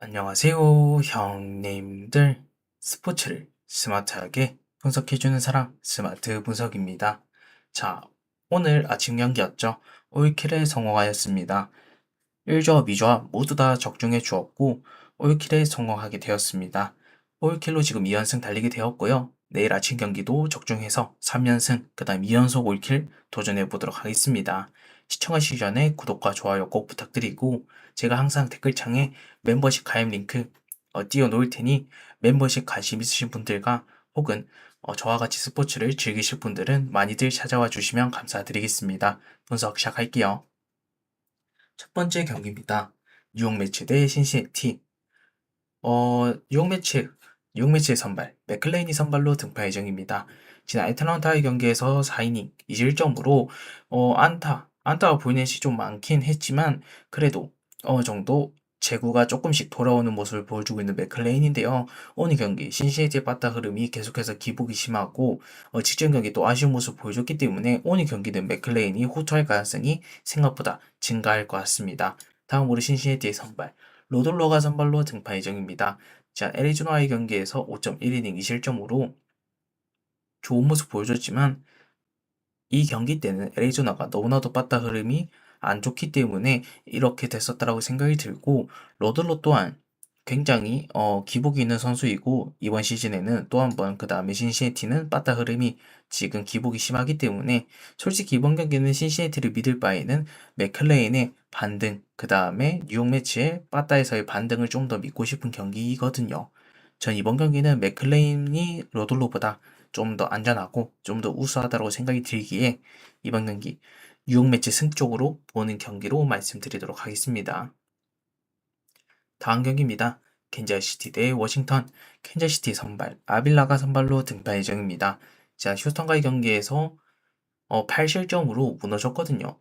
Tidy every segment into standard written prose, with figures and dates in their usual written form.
안녕하세요, 형님들. 스포츠를 스마트하게 분석해주는 사람, 스마트 분석입니다. 자, 오늘 아침 경기였죠. 올킬에 성공하였습니다. 1조와 2조와 모두 다 적중해 주었고, 올킬에 성공하게 되었습니다. 올킬로 지금 2연승 달리게 되었고요. 내일 아침 경기도 적중해서 3연승, 그 다음 2연속 올킬 도전해 보도록 하겠습니다. 시청하시기 전에 구독과 좋아요 꼭 부탁드리고, 제가 항상 댓글창에 멤버십 가입 링크 띄워놓을 테니 멤버십 관심 있으신 분들과 혹은 저와 같이 스포츠를 즐기실 분들은 많이들 찾아와 주시면 감사드리겠습니다. 분석 시작할게요. 첫 번째 경기입니다. 뉴욕 매치 대 신시내티. 뉴욕 매치의 선발, 맥클레인이 선발로 등판 예정입니다. 지난 애틀랜타의 경기에서 4이닝 2실점으로 안타가 보이는 시 좀 많긴 했지만 그래도 어느 정도 제구가 조금씩 돌아오는 모습을 보여주고 있는 맥클레인인데요. 오늘 경기 신시내티의 빠따 흐름이 계속해서 기복이 심하고 직전 경기 또 아쉬운 모습 보여줬기 때문에 오늘 경기는 맥클레인이 호투할 가능성이 생각보다 증가할 것 같습니다. 다음으로 신시내티의 선발 로돌로가 선발로 등판 예정입니다. 자, 애리조나와의 경기에서 5.1이닝 2실점으로 좋은 모습 보여줬지만 이 경기 때는 애리조나가 너무나도 빠따 흐름이 안 좋기 때문에 이렇게 됐었다라고 생각이 들고 로들로 또한 굉장히 기복이 있는 선수이고 이번 시즌에는 또 한 번 그 다음에 신시내티는 빠따 흐름이 지금 기복이 심하기 때문에 솔직히 이번 경기는 신시내티를 믿을 바에는 맥클레인의 반등 그 다음에 뉴욕 매치의 빠따에서의 반등을 좀 더 믿고 싶은 경기거든요. 전 이번 경기는 맥클레인이 로들로보다 좀 더 안전하고 좀 더 우수하다고 생각이 들기에 이번 경기 뉴욕 매치 승 쪽으로 보는 경기로 말씀드리도록 하겠습니다. 다음 경기입니다. 캔자스시티 대 워싱턴. 캔자스시티 선발 아빌라가 선발로 등판 예정입니다. 자, 휴스턴과의 경기에서 8실점으로 무너졌거든요.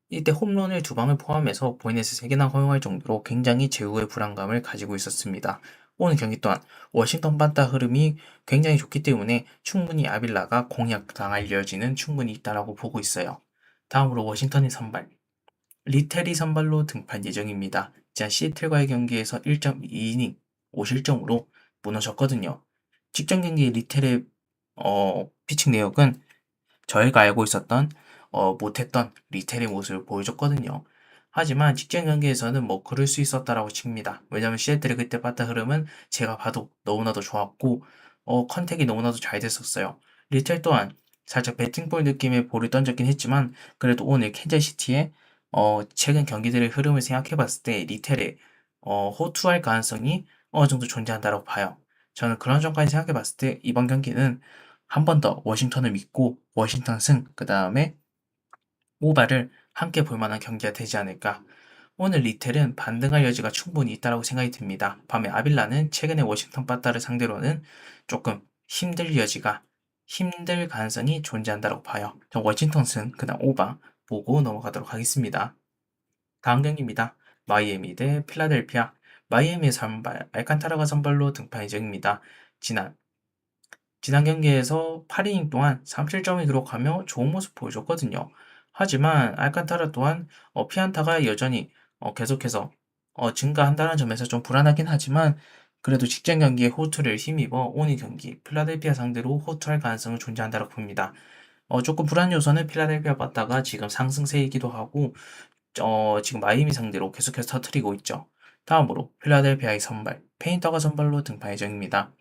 이때 홈런을 두 방을 포함해서 포인트에서 3개나 허용할 정도로 굉장히 제구의 불안감을 가지고 있었습니다. 오늘 경기 또한 워싱턴 반타 흐름이 굉장히 좋기 때문에 충분히 아빌라가 공략당할 여지는 충분히 있다라고 보고 있어요. 다음으로 워싱턴의 선발 리텔이 선발로 등판 예정입니다. 자, 시애틀과의 경기에서 1.2이닝 5실점으로 무너졌거든요. 직전 경기 리텔의 피칭 내역은 저희가 알고 있었던 못했던 리텔의 모습을 보여줬거든요. 하지만 직전 경기에서는 뭐 그럴 수 있었다라고 칩니다. 왜냐면 시애틀의 그때 봤던 흐름은 제가 봐도 너무나도 좋았고 컨택이 너무나도 잘 됐었어요. 리텔 또한 살짝 배팅볼 느낌의 볼을 던졌긴 했지만 그래도 오늘 캔자시티의 최근 경기들의 흐름을 생각해 봤을 때 리텔의 호투할 가능성이 어느 정도 존재한다고 봐요. 저는 그런 점까지 생각해 봤을 때 이번 경기는 한 번 더 워싱턴을 믿고 워싱턴 승, 그 다음에 오바를 함께 볼 만한 경기가 되지 않을까. 오늘 리텔은 반등할 여지가 충분히 있다고 생각이 듭니다. 반면 아빌라는 최근에 워싱턴 빠따를 상대로는 조금 힘들 가능성이 존재한다고 봐요. 저 워싱턴 승, 그 다음 오바 보고 넘어가도록 하겠습니다. 다음 경기입니다. 마이애미 대 필라델피아. 마이애미의 선발, 알칸타라가 선발로 등판 예정입니다. 지난 지난 경기에서 8이닝 동안 3실점을 기록하며 좋은 모습 보여줬거든요. 하지만 알칸타라 또한 피안타가 여전히 계속해서 증가한다는 점에서 좀 불안하긴 하지만 그래도 직전 경기에 호투를 힘입어 오늘 경기 필라델피아 상대로 호투할 가능성은 존재한다고 봅니다. 조금 불안 요소는 필라델피아 바타가 지금 상승세이기도 하고 지금 마이애미 상대로 계속해서 터트리고 있죠. 다음으로 필라델피아의 선발 페인터가 선발로 등판 예정입니다.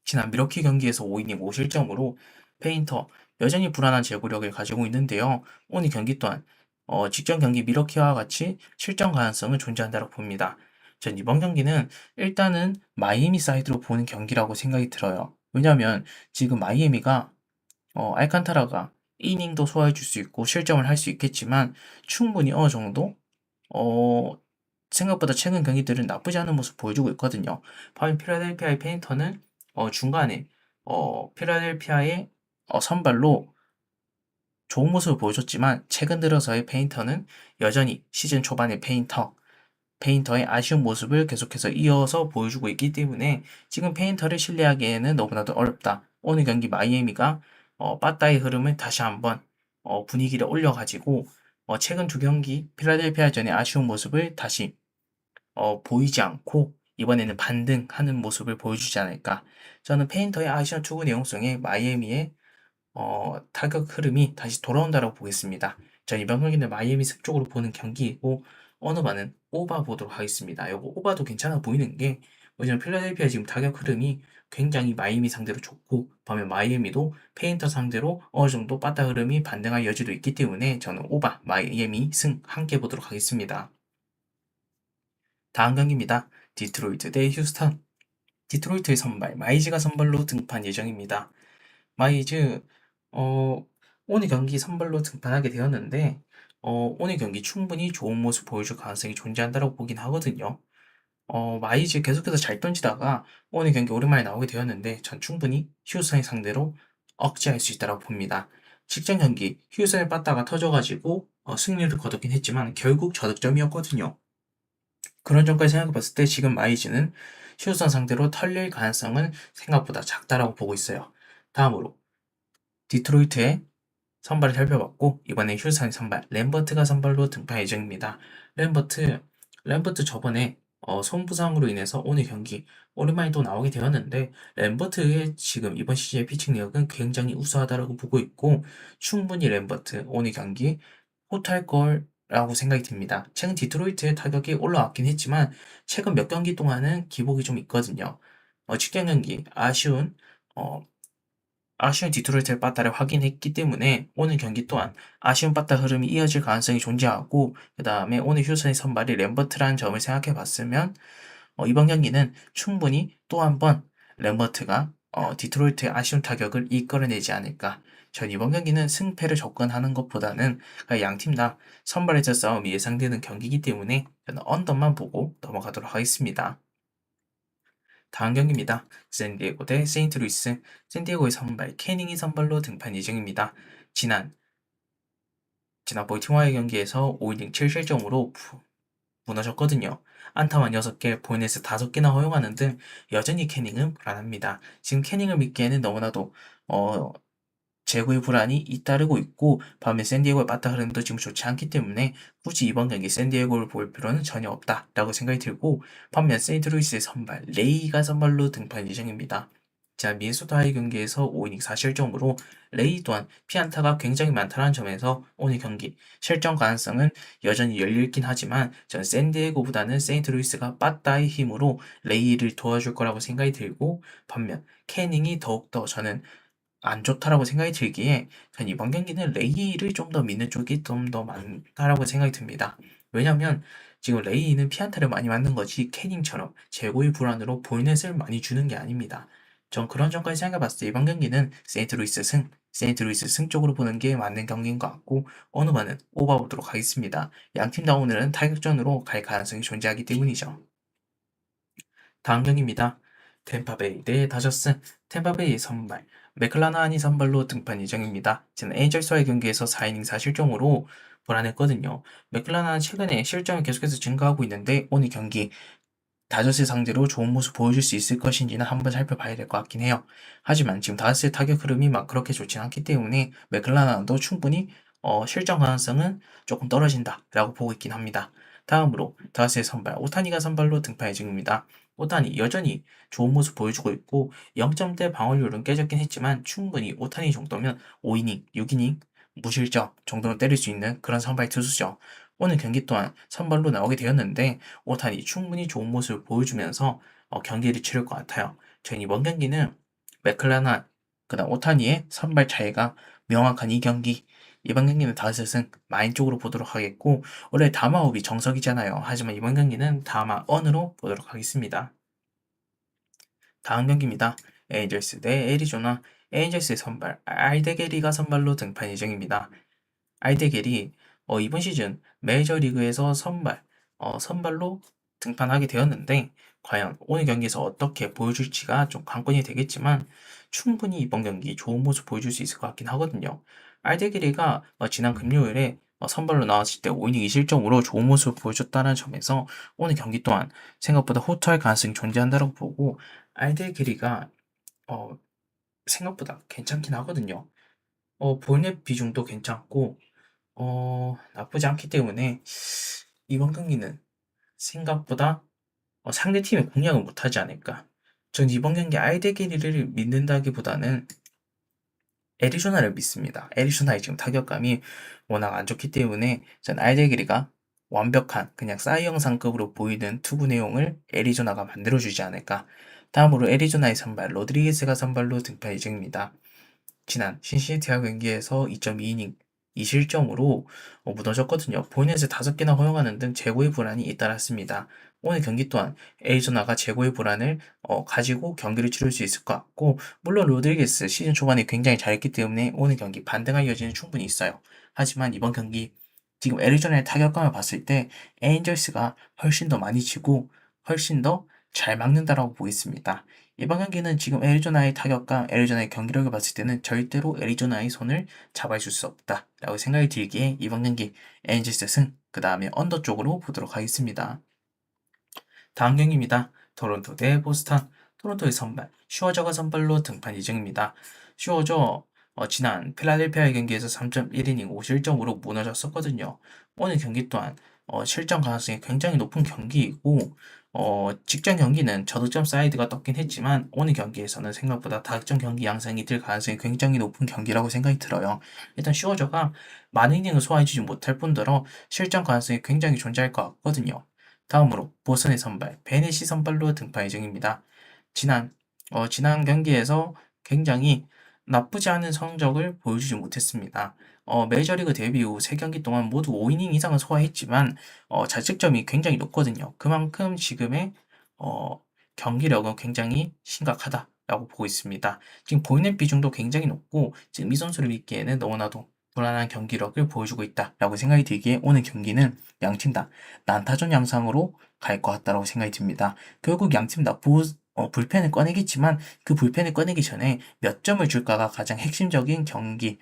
지난 밀워키 경기에서 5이닝 5실점으로 페인터 여전히 불안한 제구력을 가지고 있는데요. 오늘 경기 또한 직전 경기 밀워키와 같이 실점 가능성은 존재한다고 봅니다. 전 이번 경기는 일단은 마이애미 사이드로 보는 경기라고 생각이 들어요. 왜냐하면 지금 마이애미가 알칸타라가 이닝도 소화해 줄 수 있고 실점을 할 수 있겠지만 충분히 어느 정도 어, 생각보다 최근 경기들은 나쁘지 않은 모습 보여주고 있거든요. 반면 필라델피아의 페인터는 중간에 필라델피아의 선발로 좋은 모습을 보여줬지만 최근 들어서의 페인터는 여전히 시즌 초반의 페인터의 아쉬운 모습을 계속해서 이어서 보여주고 있기 때문에 지금 페인터를 신뢰하기에는 너무나도 어렵다. 오늘 경기 마이애미가 빠따의 흐름을 다시 한번 분위기를 올려가지고 최근 두 경기 필라델피아전의 아쉬운 모습을 다시 보이지 않고 이번에는 반등하는 모습을 보여주지 않을까. 저는 페인터의 아시안 투구 내용 속에 마이애미의 타격 흐름이 다시 돌아온다라고 보겠습니다. 전 이번 경기는 마이애미 승 쪽으로 보는 경기이고 어느 바는 오바 보도록 하겠습니다. 요거 오바도 괜찮아 보이는 게 왜냐면 필라델피아 지금 타격 흐름이 굉장히 마이애미 상대로 좋고 반면 마이애미도 페인터 상대로 어느 정도 빠따 흐름이 반등할 여지도 있기 때문에 저는 오바 마이애미 승 함께 보도록 하겠습니다. 다음 경기입니다. 디트로이트 대 휴스턴. 디트로이트의 선발 마이즈가 선발로 등판 예정입니다. 마이즈 어, 오늘 경기 선발로 등판하게 되었는데 오늘 경기 충분히 좋은 모습 보여줄 가능성이 존재한다고 보긴 하거든요. 마이즈 계속해서 잘 던지다가 오늘 경기 오랜만에 나오게 되었는데 전 충분히 휴스턴 상대로 억제할 수 있다고 봅니다. 직전 경기 휴스턴에 빠따가 터져가지고 승리를 거뒀긴 했지만 결국 저득점이었거든요. 그런 점까지 생각해 봤을 때 지금 마이즈는 휴스턴 상대로 털릴 가능성은 생각보다 작다라고 보고 있어요. 다음으로 디트로이트의 선발을 살펴봤고 이번에 휴스턴 선발 램버트가 선발로 등판 예정입니다. 램버트 램버트 저번에 손 부상으로 인해서 오늘 경기 오랜만에 또 나오게 되었는데 램버트의 지금 이번 시즌의 피칭력은 굉장히 우수하다라고 보고 있고 충분히 램버트 오늘 경기 호투할 거라고 생각이 듭니다. 최근 디트로이트의 타격이 올라왔긴 했지만 최근 몇 경기 동안은 기복이 좀 있거든요. 직전 경기 어, 아쉬운 디트로이트의 빠따를 확인했기 때문에 오늘 경기 또한 아쉬운 빠따 흐름이 이어질 가능성이 존재하고 그 다음에 오늘 휴스턴의 선발이 램버트라는 점을 생각해 봤으면 이번 경기는 충분히 또 한 번 램버트가 디트로이트의 아쉬운 타격을 이끌어내지 않을까. 전 이번 경기는 승패를 접근하는 것보다는 양 팀 다 선발에서 싸움이 예상되는 경기이기 때문에 저는 언더만 보고 넘어가도록 하겠습니다. 다음 경기입니다. 샌디에고 대 세인트루이스. 샌디에고의 선발 캐닝이 선발로 등판 예정입니다. 지난 볼티모어의 경기에서 5이닝 7실점으로 무너졌거든요. 안타만 6개, 볼넷을 5개나 허용하는 등 여전히 캐닝은 불안합니다. 지금 캐닝을 믿기에는 너무나도 어, 재고의 불안이 잇따르고 있고 반면 샌디에고의 빠따 흐름도 지금 좋지 않기 때문에 굳이 이번 경기 샌디에고를 볼 필요는 전혀 없다라고 생각이 들고 반면 세인트루이스의 선발 레이가 선발로 등판 예정입니다. 자, 미네소타의 경기에서 5이닝 4실점으로 레이 또한 피안타가 굉장히 많다는 점에서 오늘 경기 실점 가능성은 여전히 열려있긴 하지만 전 샌디에고보다는 세인트루이스가 빠따의 힘으로 레이를 도와줄 거라고 생각이 들고 반면 캐닝이 더욱더 저는 안 좋다라고 생각이 들기에 전 이번 경기는 레이를 좀 더 믿는 쪽이 좀 더 많다라고 생각이 듭니다. 왜냐면 지금 레이는 피안타를 많이 맞는 거지 캐닝처럼 재고의 불안으로 볼넷을 많이 주는 게 아닙니다. 전 그런 점까지 생각해 봤을 때 이번 경기는 세인트루이스 승 쪽으로 보는 게 맞는 경기인 것 같고 어느 바는 오버보도록 하겠습니다. 양 팀 다 오늘은 타격전으로 갈 가능성이 존재하기 때문이죠. 다음 경기입니다. 템파베이 대 다저스. 템파베이의 선발 맥클라나한이 선발로 등판 예정입니다. 지난 에인절스와의 경기에서 4이닝 4실점으로 불안했거든요. 맥클라나는 최근에 실점이 계속해서 증가하고 있는데 오늘 경기 다저스 상대로 좋은 모습 보여줄 수 있을 것인지는 한번 살펴봐야 될 것 같긴 해요. 하지만 지금 다저스의 타격 흐름이 막 그렇게 좋진 않기 때문에 맥클라나도 충분히 실점 가능성은 조금 떨어진다라고 보고 있긴 합니다. 다음으로 다저스의 선발 오타니가 선발로 등판 예정입니다. 오타니 여전히 좋은 모습 보여주고 있고 0점대 방어율은 깨졌긴 했지만 충분히 오타니 정도면 5이닝, 6이닝 무실점 정도는 때릴 수 있는 그런 선발 투수죠. 오늘 경기 또한 선발로 나오게 되었는데 오타니 충분히 좋은 모습을 보여주면서 경기를 치를 것 같아요. 저는 이번 경기는 맥클라나 그다음 오타니의 선발 차이가 명확한 이 경기 이번 경기는 다섯승 마인 쪽으로 보도록 하겠고 원래 다마옵이 정석이잖아요. 하지만 이번 경기는 다마 언으로 보도록 하겠습니다. 다음 경기입니다. 에인절스 대 애리조나. 에인절스의 선발 알데게리가 선발로 등판 예정입니다. 알데겔이 이번 시즌 메이저리그에서 선발로 등판하게 되었는데 과연 오늘 경기에서 어떻게 보여줄지가 좀 관건이 되겠지만 충분히 이번 경기 좋은 모습 보여줄 수 있을 것 같긴 하거든요. 알데기리가 지난 금요일에 선발로 나왔을 때 5이닝 2실점으로 좋은 모습을 보여줬다는 점에서 오늘 경기 또한 생각보다 호투할 가능성이 존재한다고 보고 알데기리가 어, 생각보다 괜찮긴 하거든요. 볼넷 비중도 괜찮고 나쁘지 않기 때문에 이번 경기는 생각보다 상대팀이 공략을 못하지 않을까. 전 이번 경기 알데기리를 믿는다기보다는 애리조나를 믿습니다. 애리조나의 지금 타격감이 워낙 안 좋기 때문에 전 알데기리가 완벽한 그냥 싸이 영상급으로 보이는 투구 내용을 애리조나가 만들어주지 않을까. 다음으로 애리조나의 선발 로드리게스가 선발로 등판 예정입니다. 지난 신시내티와 경기에서 2.2이닝 2실점으로 무너졌거든요. 보이넷에 5개나 허용하는 등 재고의 불안이 잇따랐습니다. 오늘 경기 또한 애리조나가 재고의 불안을 가지고 경기를 치를 수 있을 것 같고, 물론 로드리게스 시즌 초반에 굉장히 잘했기 때문에 오늘 경기 반등할 여지는 충분히 있어요. 하지만 이번 경기 지금 애리조나의 타격감을 봤을 때 에인절스가 훨씬 더 많이 치고 훨씬 더 잘 막는다라고 보겠습니다. 이번 경기는 지금 애리조나의 타격감, 애리조나의 경기력을 봤을 때는 절대로 애리조나의 손을 잡아줄 수 없다라고 생각이 들기에 이번 경기 에인절스 승, 그 다음에 언더 쪽으로 보도록 하겠습니다. 다음 경기입니다. 토론토 대 보스턴. 토론토의 선발 슈어저가 선발로 등판 예정입니다. 슈어저 지난 필라델피아의 경기에서 3.1이닝 5실점으로 무너졌었거든요. 오늘 경기 또한 실점 가능성이 굉장히 높은 경기이고, 직전 경기는 저득점 사이드가 떴긴 했지만 오늘 경기에서는 생각보다 다득점 경기 양상이 될 가능성이 굉장히 높은 경기라고 생각이 들어요. 일단 슈어저가 많은 이닝을 소화해주지 못할 뿐더러 실점 가능성이 굉장히 존재할 것 같거든요. 다음으로 보선의 선발 베넷이 선발로 등판 예정입니다. 지난 경기에서 굉장히 나쁘지 않은 성적을 보여주지 못했습니다. 메이저리그 데뷔 후 3경기 동안 모두 5이닝 이상을 소화했지만 자책점이 굉장히 높거든요. 그만큼 지금의 어, 경기력은 굉장히 심각하다라고 보고 있습니다. 지금 볼넷 비중도 굉장히 높고 지금 이 선수를 믿기에는 너무나도 불안한 경기력을 보여주고 있다라고 생각이 들기에 오늘 경기는 양팀 다 난타전 양상으로 갈 것 같다라고 생각이 듭니다. 결국 양팀 다 불펜을 꺼내겠지만 그 불펜을 꺼내기 전에 몇 점을 줄까가 가장 핵심적인 경기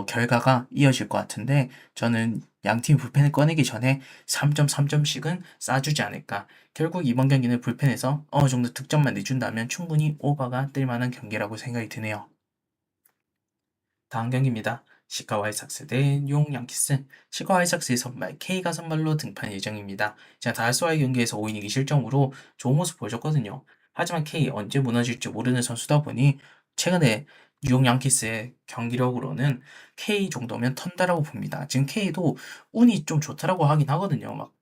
결과가 이어질 것 같은데, 저는 양팀 불펜을 꺼내기 전에 3점, 3점씩은 쏴주지 않을까. 결국 이번 경기는 불펜에서 어느 정도 득점만 내준다면 충분히 오버가 뜰 만한 경기라고 생각이 드네요. 다음 경기입니다. 시카고 화이삭스 대 뉴욕 양키스. 시카고 화이삭스의 선발 K가 선발로 등판 예정입니다. 제가 다스와의 경기에서 5이닝 2실점으로 좋은 모습 보여줬거든요. 하지만 K 언제 무너질지 모르는 선수다 보니 최근에 뉴욕 양키스의 경기력으로는 K 정도면 턴다라고 봅니다. 지금 K도 운이 좀 좋다라고 하긴 하거든요. 막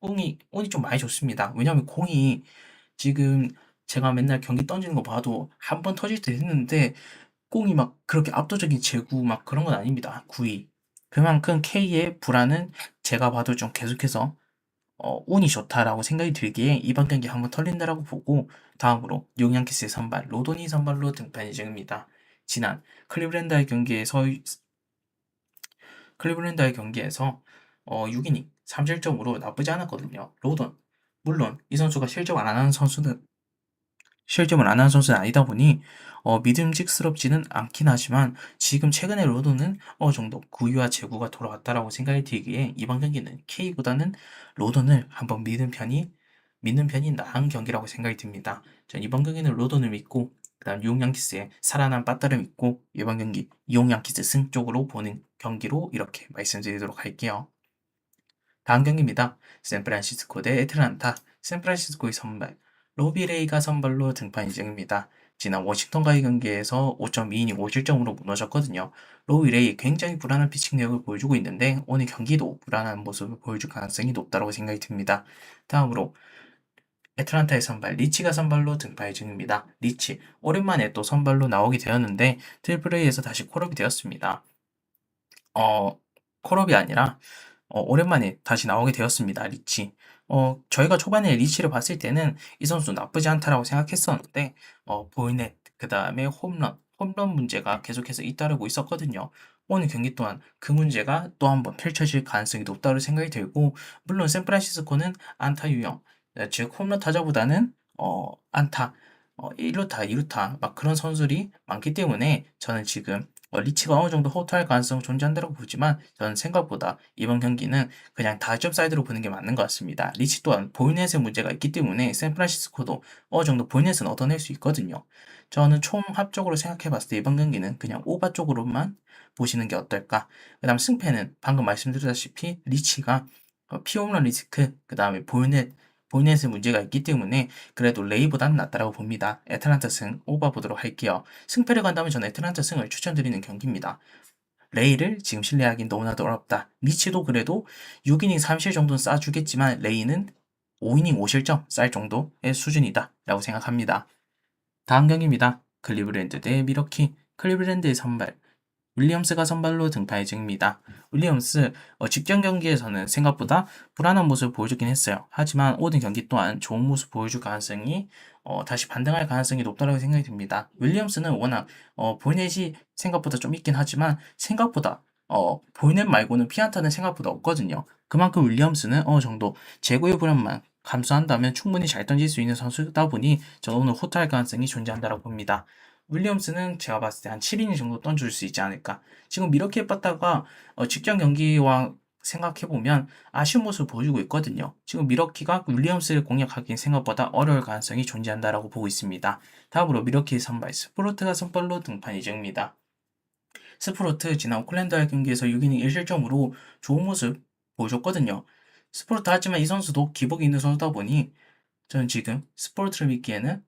운이 좀 많이 좋습니다. 왜냐하면 공이 지금 제가 맨날 경기 던지는 거 봐도 한 번 터질 때 했는데 공이 막 그렇게 압도적인 제구 막 그런 건 아닙니다. 9위. 그만큼 K의 불안은 제가 봐도 좀 계속해서 운이 좋다라고 생각이 들기에 이번 경기 한번 털린다라고 보고, 다음으로 뉴욕 양키스의 선발 로도니 선발로 등판 예정입니다. 지난 클리블랜드와의 경기에서 6이닝 3실점으로 나쁘지 않았거든요. 로돈, 물론 이 선수가 실점을 안 하는 선수는 아니다 보니 믿음직스럽지는 않긴 하지만 지금 최근에 로도는 어느 정도 구위와 제구가 돌아왔다라고 생각이 들기에 이번 경기는 K보다는 로돈을 한번 믿는 편이 나은 경기라고 생각이 듭니다. 전 이번 경기는 로돈을 믿고 그다음 뉴욕 양키스의 살아난 빠따를 믿고 이번 경기 뉴욕 양키스 승 쪽으로 보는 경기로 이렇게 말씀드리도록 할게요. 다음 경기입니다. 샌프란시스코 대 애틀란타. 샌프란시스코의 선발 로비레이가 선발로 등판 예정입니다. 지난 워싱턴과의 경기에서 5.2이닝 5실점으로 무너졌거든요. 로비레이 굉장히 불안한 피칭 내역을 보여주고 있는데 오늘 경기도 불안한 모습을 보여줄 가능성이 높다고 생각이 듭니다. 다음으로 애틀란타의 선발 리치가 선발로 등판 예정입니다. 리치 오랜만에 또 선발로 나오게 되었는데 트리플 A에서 다시 콜업이 되었습니다. 어, 콜업이 아니라 오랜만에 다시 나오게 되었습니다. 리치. 저희가 초반에 리치를 봤을 때는 이 선수 나쁘지 않다라고 생각했었는데 볼넷, 그 다음에 홈런 문제가 계속해서 잇따르고 있었거든요. 오늘 경기 또한 그 문제가 또 한번 펼쳐질 가능성이 높다고 생각이 들고, 물론 샌프란시스코는 안타 유형, 즉 홈런 타자보다는 안타, 1루타, 2루타 막 그런 선수들이 많기 때문에 저는 지금 리치가 어느 정도 호투할 가능성은 존재한다고 보지만 저는 생각보다 이번 경기는 그냥 다점 사이드로 보는 게 맞는 것 같습니다. 리치 또한 볼넷의 문제가 있기 때문에 샌프란시스코도 어느 정도 볼넷은 얻어낼 수 있거든요. 저는 총합적으로 생각해 봤을 때 이번 경기는 그냥 오바 쪽으로만 보시는 게 어떨까. 그 다음 승패는 방금 말씀드렸다시피 리치가 피홈런 리스크, 그 다음에 볼넷 보이넷에 문제가 있기 때문에 그래도 레이보다는 낫다라고 봅니다. 애틀란타 승 뽑아보도록 할게요. 승패를 간다면 저는 애틀란타 승을 추천드리는 경기입니다. 레이를 지금 신뢰하기는 너무나도 어렵다. 미치도 그래도 6이닝 3실 정도는 쏴주겠지만 레이는 5이닝 5실점 쌀 정도의 수준이다 라고 생각합니다. 다음 경기입니다. 클리브랜드 대 미러키. 클리브랜드의 선발 윌리엄스가 선발로 등판 예정입니다. 윌리엄스 직전 경기에서는 생각보다 불안한 모습을 보여주긴 했어요. 하지만 오늘 경기 또한 좋은 모습 보여줄 가능성이 다시 반등할 가능성이 높다고 생각이 듭니다. 윌리엄스는 워낙 볼넷이 생각보다 좀 있긴 하지만 생각보다 볼넷 말고는 피안타는 생각보다 없거든요. 그만큼 윌리엄스는 어느 정도 제구의 불안만 감수한다면 충분히 잘 던질 수 있는 선수다 보니 저는 오늘 호투할 가능성이 존재한다고 봅니다. 윌리엄스는 제가 봤을 때 한 7이닝 정도 던질 수 있지 않을까. 지금 이렇게 빴다가 직전 경기와 생각해보면 아쉬운 모습을 보여주고 있거든요. 지금 미러키가 윌리엄스를 공략하기엔 생각보다 어려울 가능성이 존재한다라고 보고 있습니다. 다음으로 미러키의 선발 스프로트가 선발로 등판 예정입니다. 스프로트 지난 오클랜드와의 경기에서 6이닝 1실점으로 좋은 모습 보여줬거든요. 스프로트 하지만 이 선수도 기복이 있는 선수다 보니 저는 지금 스포츠를 믿기에는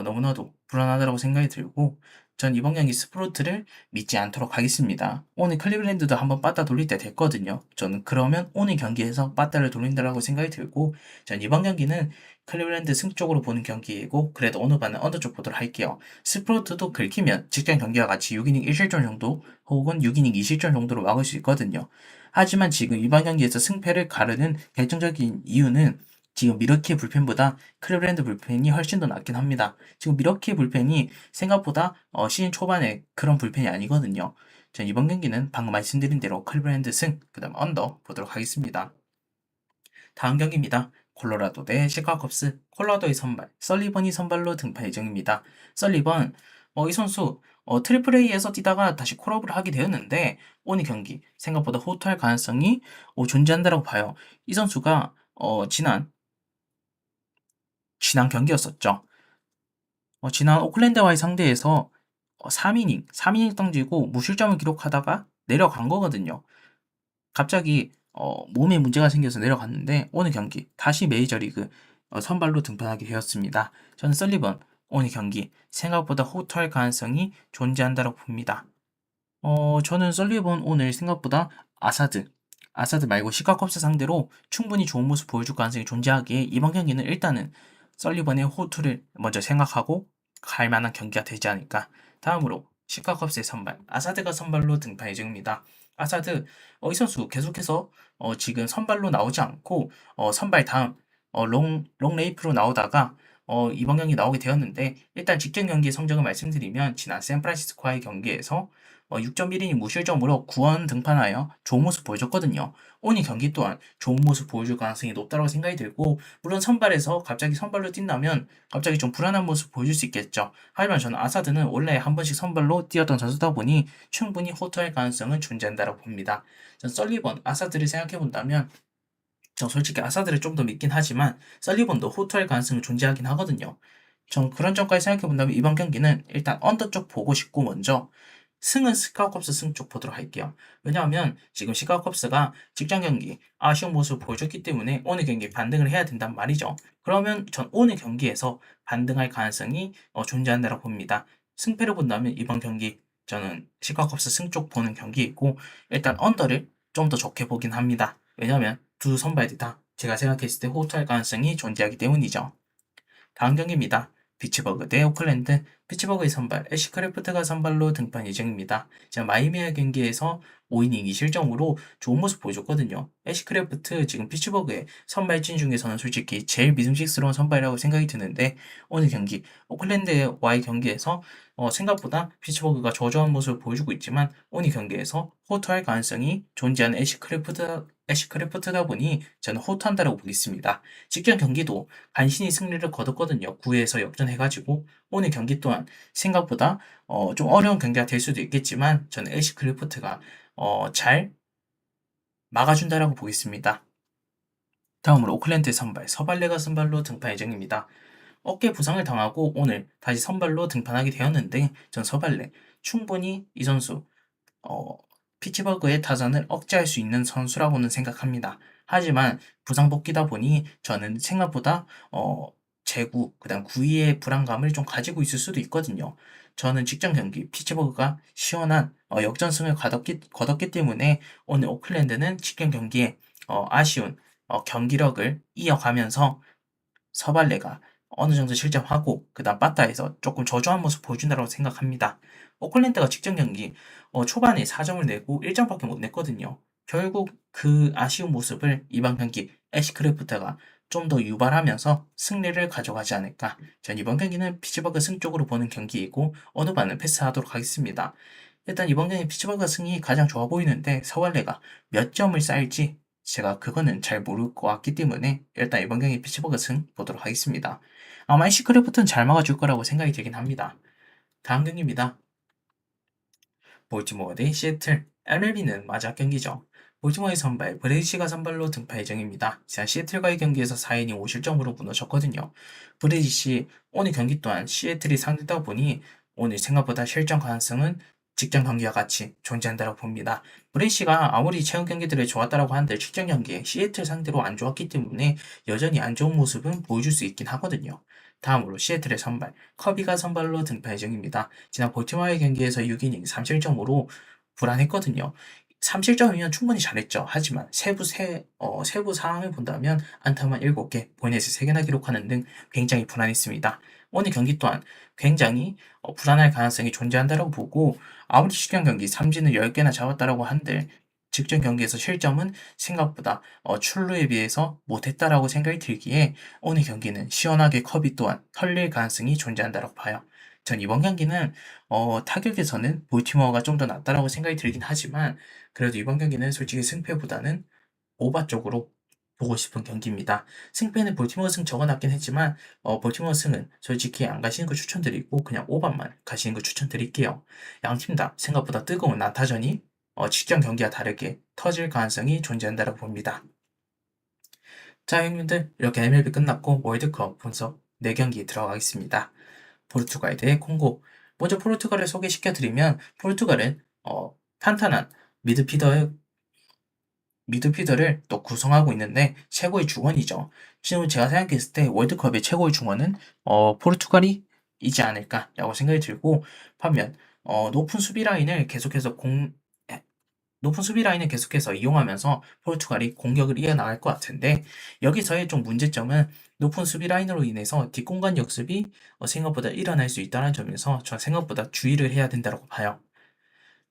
너무나도 불안하다고 생각이 들고 전 이번 경기 스프로트를 믿지 않도록 하겠습니다. 오늘 클리블랜드도 한번 빠따 돌릴 때 됐거든요. 저는 그러면 오늘 경기에서 빠따를 돌린다라고 생각이 들고 전 이번 경기는 클리블랜드 승 쪽으로 보는 경기이고 그래도 어느 반은 언더 쪽 보도록 할게요. 스프로트도 긁히면 직전 경기와 같이 6이닝 1실점 정도 혹은 6이닝 2실점 정도로 막을 수 있거든요. 하지만 지금 이번 경기에서 승패를 가르는 결정적인 이유는 지금 미러키의 불펜보다 클리브랜드 불펜이 훨씬 더 낫긴 합니다. 지금 미러키의 불펜이 생각보다 시즌 초반에 그런 불펜이 아니거든요. 전 이번 경기는 방금 말씀드린 대로 클리브랜드 승, 그 다음 언더 보도록 하겠습니다. 다음 경기입니다. 콜로라도 대 시카고 컵스. 콜로라도의 선발 설리번이 선발로 등판 예정입니다. 설리번 이 선수 트리플 A에서 뛰다가 다시 콜업을 하게 되었는데 오늘 경기 생각보다 호투할 가능성이 존재한다고 봐요. 이 선수가 지난 경기였었죠. 지난 오클랜드와의 상대에서 3이닝 던지고 무실점을 기록하다가 내려간 거거든요. 갑자기 몸에 문제가 생겨서 내려갔는데 오늘 경기 다시 메이저리그 선발로 등판하게 되었습니다. 저는 설리번 오늘 경기 생각보다 호투할 가능성이 존재한다고 봅니다. 저는 설리번 오늘 생각보다 아사드 말고 시카컵스 상대로 충분히 좋은 모습 보여줄 가능성이 존재하기에 이번 경기는 일단은 설리번의 호투를 먼저 생각하고 갈 만한 경기가 되지 않을까. 다음으로 시카컵스의 선발 아사드가 선발로 등판 예정입니다. 아사드 이 선수 계속해서 지금 선발로 나오지 않고 선발 다음 롱레이프로 나오다가 이번 경기 나오게 되었는데 일단 직전 경기 성적을 말씀드리면 지난 샌프란시스코와의 경기에서 6.1이닝 무실점으로 9원 등판하여 좋은 모습 보여줬거든요. 오늘 경기 또한 좋은 모습 보여줄 가능성이 높다고 생각이 들고 물론 선발에서 갑자기 선발로 뛴다면 갑자기 좀 불안한 모습 보여줄 수 있겠죠. 하지만 저는 아사드는 원래 한 번씩 선발로 뛰었던 선수다 보니 충분히 호투할 가능성은 존재한다고 봅니다. 전 설리번, 아사드를 생각해 본다면 전 솔직히 아사드를 좀 더 믿긴 하지만 설리번도 호투할 가능성이 존재하긴 하거든요. 전 그런 점까지 생각해 본다면 이번 경기는 일단 언더 쪽 보고 싶고 먼저 승은 시카고컵스 승 쪽 보도록 할게요. 왜냐하면 지금 시카고컵스가 직전 경기 아쉬운 모습을 보여줬기 때문에 오늘 경기 반등을 해야 된단 말이죠. 그러면 전 오늘 경기에서 반등할 가능성이 존재한다고 봅니다. 승패를 본다면 이번 경기 저는 시카고컵스 승 쪽 보는 경기이고 일단 언더를 좀 더 좋게 보긴 합니다. 왜냐하면 두 선발이 다 제가 생각했을 때 호투할 가능성이 존재하기 때문이죠. 다음 경기입니다. 피츠버그 대 오클랜드. 피츠버그의 선발 애쉬 크래프트가 선발로 등판 예정입니다. 제가 마이애미의 경기에서 5이닝 2실점으로 좋은 모습 보여줬거든요. 애쉬 크래프트 지금 피츠버그의 선발진 중에서는 솔직히 제일 믿음직스러운 선발이라고 생각이 드는데 오늘 경기 오클랜드와의 경기에서 생각보다 피츠버그가 저조한 모습을 보여주고 있지만 오늘 경기에서 호투할 가능성이 존재하는 애쉬크래프트다 보니 저는 호투한다라고 보겠습니다. 직전 경기도 간신히 승리를 거뒀거든요. 9회에서 역전해가지고 오늘 경기 또한 생각보다 좀 어려운 경기가 될 수도 있겠지만 저는 애쉬크래프트가 잘 막아준다라고 보겠습니다. 다음으로 오클랜드의 선발 서발레가 선발로 등판 예정입니다. 어깨 부상을 당하고 오늘 다시 선발로 등판하게 되었는데 전 서발레 충분히 이 선수 피츠버그의 타선을 억제할 수 있는 선수라고는 생각합니다. 하지만 부상 복귀다 보니 저는 생각보다 제구, 그다음 구위의 불안감을 좀 가지고 있을 수도 있거든요. 저는 직전 경기 피츠버그가 시원한 역전승을 거뒀기 때문에 오늘 오클랜드는 직전 경기에 아쉬운 경기력을 이어가면서 서발레가 어느 정도 실점하고 그다음 빠따에서 조금 저조한 모습 보여준다고 생각합니다. 오클랜드가 직전 경기 초반에 4점을 내고 1점밖에 못 냈거든요. 결국 그 아쉬운 모습을 이번 경기 애쉬크래프트가 좀 더 유발하면서 승리를 가져가지 않을까. 전 이번 경기는 피츠버그 승 쪽으로 보는 경기이고 어느 반은 패스하도록 하겠습니다. 일단 이번 경기 피츠버그 승이 가장 좋아 보이는데 서발레가 몇 점을 쌓일지 제가 그거는 잘 모를 것 같기 때문에 일단 이번 경기 피츠버그 승 보도록 하겠습니다. 아마 애쉬크래프트는 잘 막아줄 거라고 생각이 들긴 합니다. 다음 경기입니다. 볼티모어 대 시애틀. MLB는 마지막 경기죠. 볼티모어의 선발 브레이시가 선발로 등판 예정입니다. 지난 시애틀과의 경기에서 4이닝 5실점으로 무너졌거든요. 브레이시 오늘 경기 또한 시애틀이 상대다 보니 오늘 생각보다 실점 가능성은 직전 경기와 같이 존재한다고 봅니다. 브레이시가 아무리 최근 경기들이 좋았다고 하는데 직전 경기에 시애틀 상대로 안 좋았기 때문에 여전히 안 좋은 모습은 보여줄 수 있긴 하거든요. 다음으로 시애틀의 선발 커비가 선발로 등판 예정입니다. 지난 볼티모어의 경기에서 6이닝 3실점으로 불안했거든요. 3실점이면 충분히 잘했죠. 하지만 세부 상황을 본다면 안타만 7개, 볼넷을 3개나 기록하는 등 굉장히 불안했습니다. 오늘 경기 또한 굉장히 불안할 가능성이 존재한다고 보고 아무리 직전 경기 삼진을 10개나 잡았다고 한들 직전 경기에서 실점은 생각보다 출루에 비해서 못했다라고 생각이 들기에 오늘 경기는 시원하게 컵이 또한 털릴 가능성이 존재한다고 봐요. 전 이번 경기는 타격에서는 볼티모어가 좀 더 낫다라고 생각이 들긴 하지만 그래도 이번 경기는 솔직히 승패보다는 오바 쪽으로 보고 싶은 경기입니다. 승패는 볼티모어 승 적어놨긴 했지만 볼티모어 승은 솔직히 안 가시는 거 추천드리고 그냥 오바만 가시는 거 추천드릴게요. 양팀 다 생각보다 뜨거운 난타전이 직전 경기와 다르게 터질 가능성이 존재한다고 봅니다. 자, 형님들 이렇게 MLB 끝났고 월드컵 분석 4경기 들어가겠습니다. 포르투갈 대 콩고. 먼저 포르투갈을 소개시켜드리면 포르투갈은 탄탄한 미드피더의 미드필더를 또 구성하고 있는데 최고의 중원이죠. 지금 제가 생각했을 때 월드컵의 최고의 중원은 포르투갈이 이지 않을까라고 생각이 들고 반면 높은 수비 라인을 계속해서 높은 수비 라인을 계속해서 이용하면서 포르투갈이 공격을 이어나갈 것 같은데 여기서의 좀 문제점은 높은 수비 라인으로 인해서 뒷공간 역습이 생각보다 일어날 수 있다는 점에서 저 생각보다 주의를 해야 된다고 봐요.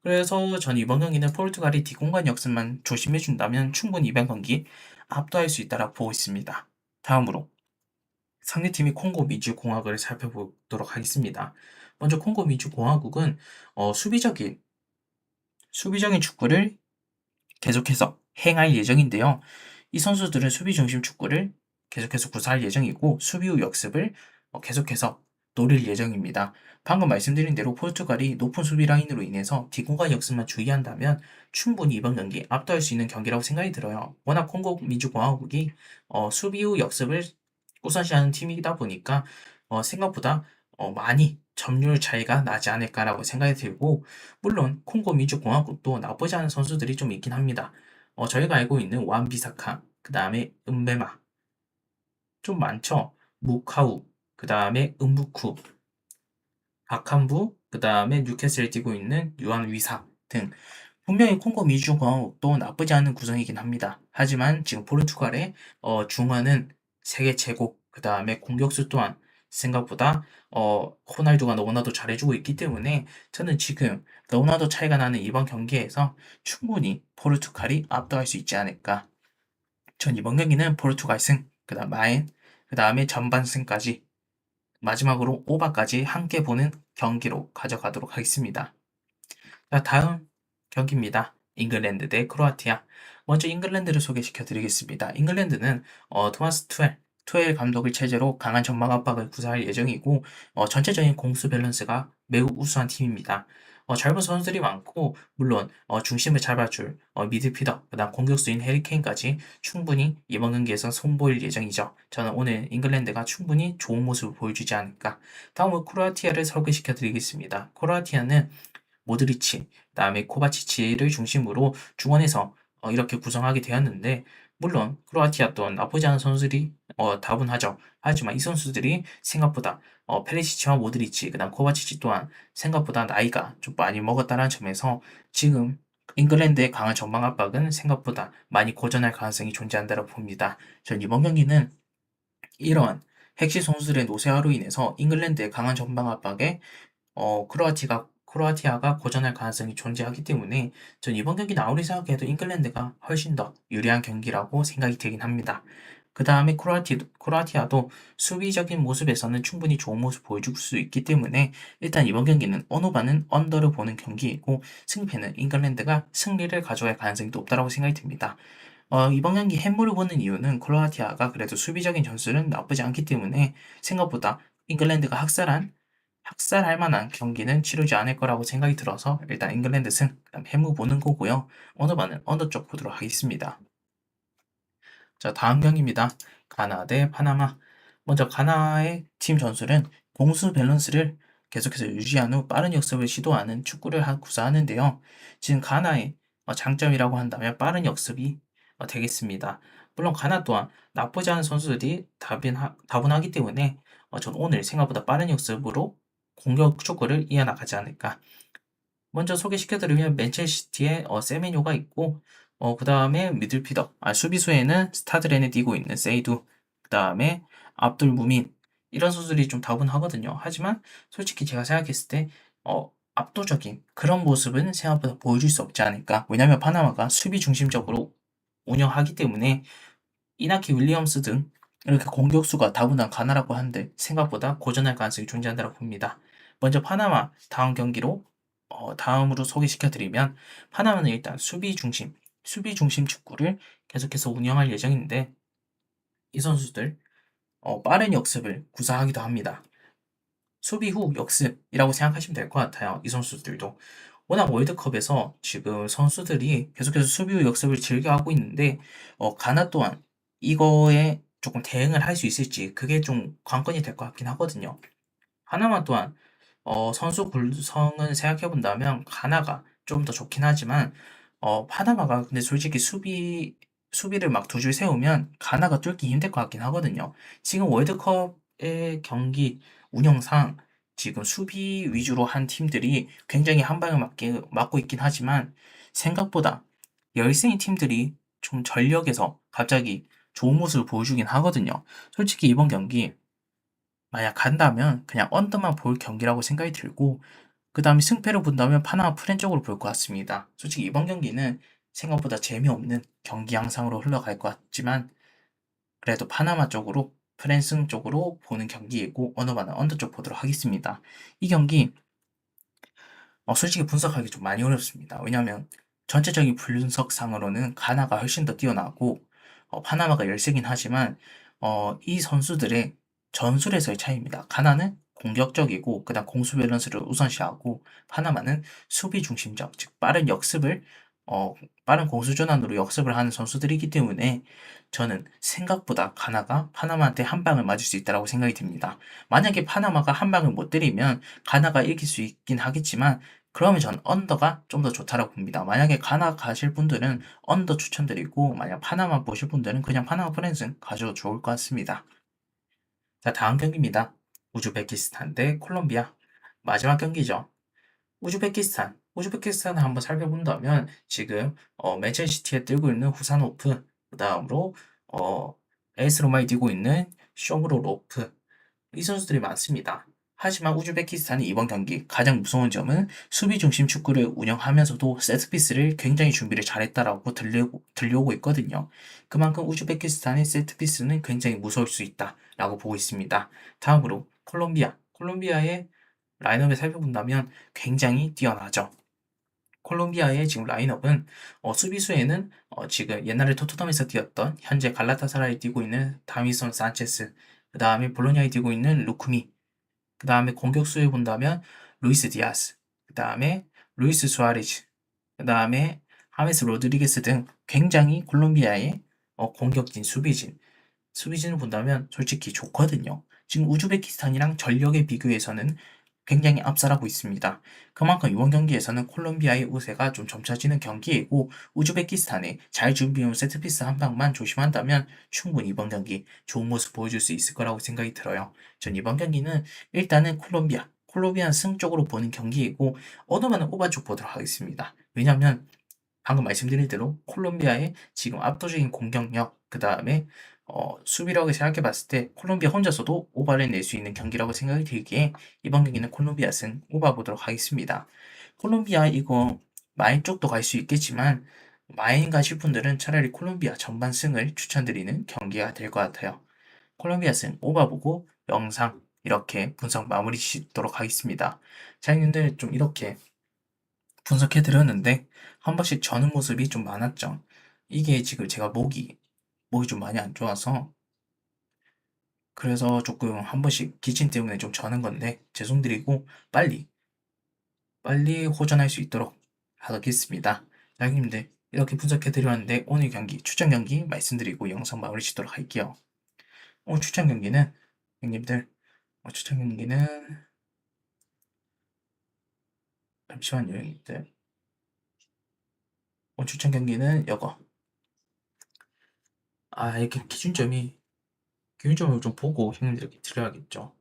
그래서 저는 이번 경기는 포르투갈이 뒷공간 역습만 조심해준다면 충분히 이번 경기 압도할 수 있다고 보고 있습니다. 다음으로 상대팀이 콩고 민주공화국을 살펴보도록 하겠습니다. 먼저 콩고 민주공화국은 수비적인 축구를 계속해서 행할 예정인데요. 이 선수들은 수비 중심 축구를 계속해서 구사할 예정이고 수비 후 역습을 계속해서 노릴 예정입니다. 방금 말씀드린 대로 포르투갈이 높은 수비 라인으로 인해서 뒷공간 역습만 주의한다면 충분히 이번 경기 압도할 수 있는 경기라고 생각이 들어요. 워낙 콩고 민주공화국이 수비 후 역습을 우선시하는 팀이다 보니까 생각보다 많이 점유율 차이가 나지 않을까라고 생각이 들고 물론 콩고 민주공화국도 나쁘지 않은 선수들이 좀 있긴 합니다. 저희가 알고 있는 완비사카, 그 다음에 은베마 좀 많죠. 무카우, 그 다음에 은부쿠, 박한부, 그 다음에 뉴캐슬에 뛰고 있는 유한위사 등 분명히 콩고 민주공화국도 나쁘지 않은 구성이긴 합니다. 하지만 지금 포르투갈의 중원은 세계 최고, 그 다음에 공격수 또한 생각보다 호날두가 너무나도 잘해주고 있기 때문에 저는 지금 너무나도 차이가 나는 이번 경기에서 충분히 포르투갈이 압도할 수 있지 않을까. 전 이번 경기는 포르투갈 승, 그 다음 마인, 그 다음에 전반승까지 마지막으로 오바까지 함께 보는 경기로 가져가도록 하겠습니다. 자, 다음 경기입니다. 잉글랜드 대 크로아티아. 먼저 잉글랜드를 소개시켜 드리겠습니다. 잉글랜드는 토마스 투엘 감독을 체제로 강한 전방 압박을 구사할 예정이고 전체적인 공수 밸런스가 매우 우수한 팀입니다. 젊은 선수들이 많고 물론 중심을 잡아줄 미드필더, 그다음 공격수인 해리케인까지 충분히 이번 경기에서 선보일 예정이죠. 저는 오늘 잉글랜드가 충분히 좋은 모습을 보여주지 않을까. 다음은 크로아티아를 소개시켜 드리겠습니다. 크로아티아는 모드리치, 그다음에 코바치치를 중심으로 중원에서 이렇게 구성하게 되었는데 물론 크로아티아 또한 나쁘지 않은 선수들이 다분하죠. 하지만 이 선수들이 생각보다 페리시치와 모드리치, 그다음 코바치치 또한 생각보다 나이가 좀 많이 먹었다는 점에서 지금 잉글랜드의 강한 전방 압박은 생각보다 많이 고전할 가능성이 존재한다고 봅니다. 전 이번 경기는 이러한 핵심 선수들의 노쇠화로 인해서 잉글랜드의 강한 전방 압박에 크로아티아가 고전할 가능성이 존재하기 때문에 전 이번 경기는 아무리 생각해도 잉글랜드가 훨씬 더 유리한 경기라고 생각이 들긴 합니다. 그 다음에 크로아티아도 수비적인 모습에서는 충분히 좋은 모습 보여줄 수 있기 때문에 일단 이번 경기는 어느 반은 언더를 보는 경기이고 승패는 잉글랜드가 승리를 가져갈 가능성이 높다고 생각이 듭니다. 이번 경기 햄물을 보는 이유는 크로아티아가 그래도 수비적인 전술은 나쁘지 않기 때문에 생각보다 잉글랜드가 학살할 만한 경기는 치르지 않을 거라고 생각이 들어서 일단 잉글랜드 승, 그다음 해무 보는 거고요. 어느 반은 언더 쪽 보도록 하겠습니다. 자, 다음 경기입니다. 가나 대 파나마. 먼저 가나의 팀 전술은 공수 밸런스를 계속해서 유지한 후 빠른 역습을 시도하는 축구를 구사하는데요. 지금 가나의 장점이라고 한다면 빠른 역습이 되겠습니다. 물론 가나 또한 나쁘지 않은 선수들이 다분하기 때문에 전 오늘 생각보다 빠른 역습으로 공격 축구를 이어나가지 않을까. 먼저 소개시켜드리면 맨체스터시티에 세메뇨가 있고 그 다음에 미들피더, 수비수에는 스타드렌에 뛰고 있는 세이두, 그 다음에 압둘 무민 이런 선수들이 좀 다분하거든요. 하지만 솔직히 제가 생각했을 때 압도적인 그런 모습은 생각보다 보여줄 수 없지 않을까. 왜냐하면 파나마가 수비 중심적으로 운영하기 때문에 이나키 윌리엄스 등 이렇게 공격수가 다분한 가나라고 하는데 생각보다 고전할 가능성이 존재한다고 봅니다. 먼저 파나마 다음으로 소개시켜드리면 파나마는 일단 수비 중심 축구를 계속해서 운영할 예정인데 이 선수들 빠른 역습을 구사하기도 합니다. 수비 후 역습이라고 생각하시면 될 것 같아요. 이 선수들도 워낙 월드컵에서 지금 선수들이 계속해서 수비 후 역습을 즐겨하고 있는데 가나 또한 이거에 조금 대응을 할 수 있을지 그게 좀 관건이 될 것 같긴 하거든요. 하나만 또한 선수 구성을 생각해 본다면 가나가 좀 더 좋긴 하지만 파나마가 근데 솔직히 수비를 막 두 줄 세우면 가나가 뚫기 힘들 것 같긴 하거든요. 지금 월드컵의 경기 운영상 지금 수비 위주로 한 팀들이 굉장히 한 방을 맞고 있긴 하지만 생각보다 열세인 팀들이 좀 전력에서 갑자기 좋은 모습을 보여주긴 하거든요. 솔직히 이번 경기 만약 간다면 그냥 언더만 볼 경기라고 생각이 들고 그 다음에 승패를 본다면 파나마 프렌 쪽으로 볼 것 같습니다. 솔직히 이번 경기는 생각보다 재미없는 경기 양상으로 흘러갈 것 같지만 그래도 파나마 쪽으로 프랜승 쪽으로 보는 경기이고 어느 바는 언더 쪽 보도록 하겠습니다. 이 경기 솔직히 분석하기 좀 많이 어렵습니다. 왜냐하면 전체적인 분석상으로는 가나가 훨씬 더 뛰어나고 파나마가 열세긴 하지만 이 선수들의 전술에서의 차이입니다. 가나는 공격적이고 그다음 공수 밸런스를 우선시하고 파나마는 수비 중심적, 즉 빠른 공수 전환으로 역습을 하는 선수들이기 때문에 저는 생각보다 가나가 파나마한테 한 방을 맞을 수 있다고 생각이 듭니다. 만약에 파나마가 한 방을 못 때리면 가나가 이길 수 있긴 하겠지만 그러면 전 언더가 좀 더 좋다라고 봅니다. 만약에 가나 가실 분들은 언더 추천드리고 만약 파나마 보실 분들은 그냥 파나마 프렌즈 가셔도 좋을 것 같습니다. 자, 다음 경기입니다. 우즈베키스탄 대 콜롬비아. 마지막 경기죠. 우즈베키스탄을 한번 살펴본다면 지금 맨체스터시티에 뛰고 있는 후사노프, 그 다음으로 에스 로마에 뛰고 있는 쇼무로로프 이 선수들이 많습니다. 하지만 우즈베키스탄이 이번 경기 가장 무서운 점은 수비 중심 축구를 운영하면서도 세트피스를 굉장히 준비를 잘했다라고 들려오고 있거든요. 그만큼 우즈베키스탄의 세트피스는 굉장히 무서울 수 있다라고 보고 있습니다. 다음으로 콜롬비아의 라인업을 살펴본다면 굉장히 뛰어나죠. 콜롬비아의 지금 라인업은 수비수에는 지금 옛날에 토트넘에서 뛰었던 현재 갈라타사라에 뛰고 있는 다미손 산체스, 그 다음에 볼로냐에 뛰고 있는 루크미, 그 다음에 공격수에 본다면 루이스 디아스, 그 다음에 루이스 수아레즈, 그 다음에 하메스 로드리게스 등 굉장히 콜롬비아의 공격진 수비진을 본다면 솔직히 좋거든요. 지금 우즈베키스탄이랑 전력의 비교에서는 굉장히 압살하고 있습니다. 그만큼 이번 경기에서는 콜롬비아의 우세가 좀 점쳐지는 경기이고 우즈베키스탄의 잘 준비해온 세트피스 한 방만 조심한다면 충분히 이번 경기 좋은 모습 보여줄 수 있을 거라고 생각이 들어요. 전 이번 경기는 일단은 콜롬비아 승 쪽으로 보는 경기이고 어느마는 오반 쪽 보도록 하겠습니다. 왜냐하면 방금 말씀드린 대로 콜롬비아의 지금 압도적인 공격력, 그 다음에 수비력을 생각해 봤을 때 콜롬비아 혼자서도 오바를 낼 수 있는 경기라고 생각이 들기에 이번 경기는 콜롬비아 승 오바 보도록 하겠습니다. 콜롬비아 이거 마인 쪽도 갈 수 있겠지만 마인 가실 분들은 차라리 콜롬비아 전반 승을 추천드리는 경기가 될 것 같아요. 콜롬비아 승 오바 보고 영상 이렇게 분석 마무리 짓도록 하겠습니다. 자님들 좀 이렇게 분석해 드렸는데 한 번씩 저는 모습이 좀 많았죠. 이게 지금 제가 목이 좀 많이 안 좋아서 그래서 조금 한 번씩 기침 때문에 좀 저는 건데 죄송드리고 빨리 호전할 수 있도록 하겠습니다. 자, 형님들 이렇게 분석해 드렸는데 오늘 경기 추천 경기 말씀드리고 영상 마무리 짓도록 할게요. 오늘 추천 경기는 형님들 추천 경기는 잠시만요 형님들 오늘 추천 경기는 이거 이렇게 기준점을 좀 보고 형님들에게 드려야겠죠.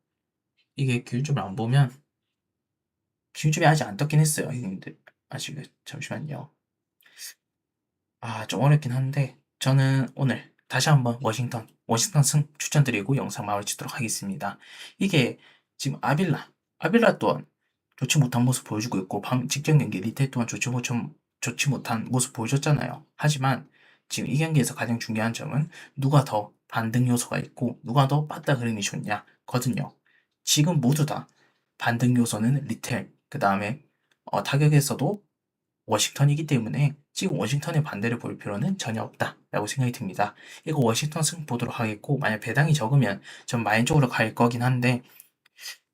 이게 기준점을 안 보면 기준점이 아직 안 떴긴 했어요 형님들. 아직 잠시만요. 좀 어렵긴 한데 저는 오늘 다시 한번 워싱턴 승 추천드리고 영상 마무리 짓도록 하겠습니다. 이게 지금 아빌라 또한 좋지 못한 모습 보여주고 있고 직전 경기 리테 또한 좋지 못한 모습 보여줬잖아요. 하지만 지금 이 경기에서 가장 중요한 점은 누가 더 반등 요소가 있고 누가 더 빠따 그림이 좋냐 거든요. 지금 모두 다 반등 요소는 리텔 그 다음에 타격에서도 워싱턴이기 때문에 지금 워싱턴의 반대를 볼 필요는 전혀 없다라고 생각이 듭니다. 이거 워싱턴 승 보도록 하겠고 만약 배당이 적으면 전 마인 쪽으로 갈 거긴 한데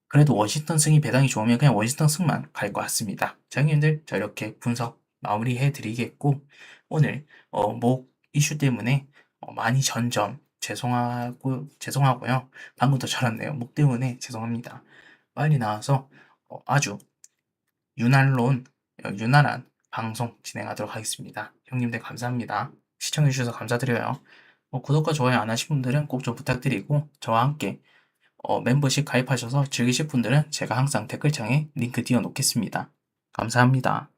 그래도 워싱턴 승이 배당이 좋으면 그냥 워싱턴 승만 갈 것 같습니다. 자, 형님들 저 이렇게 분석 마무리해 드리겠고 오늘 목 이슈 때문에 많이 전점 죄송하고요. 방금 더 절었네요. 목 때문에 죄송합니다. 빨리 나와서 아주 유난한 방송 진행하도록 하겠습니다. 형님들 감사합니다. 시청해주셔서 감사드려요. 구독과 좋아요 안 하신 분들은 꼭 좀 부탁드리고 저와 함께 멤버십 가입하셔서 즐기실 분들은 제가 항상 댓글창에 링크 띄워 놓겠습니다. 감사합니다.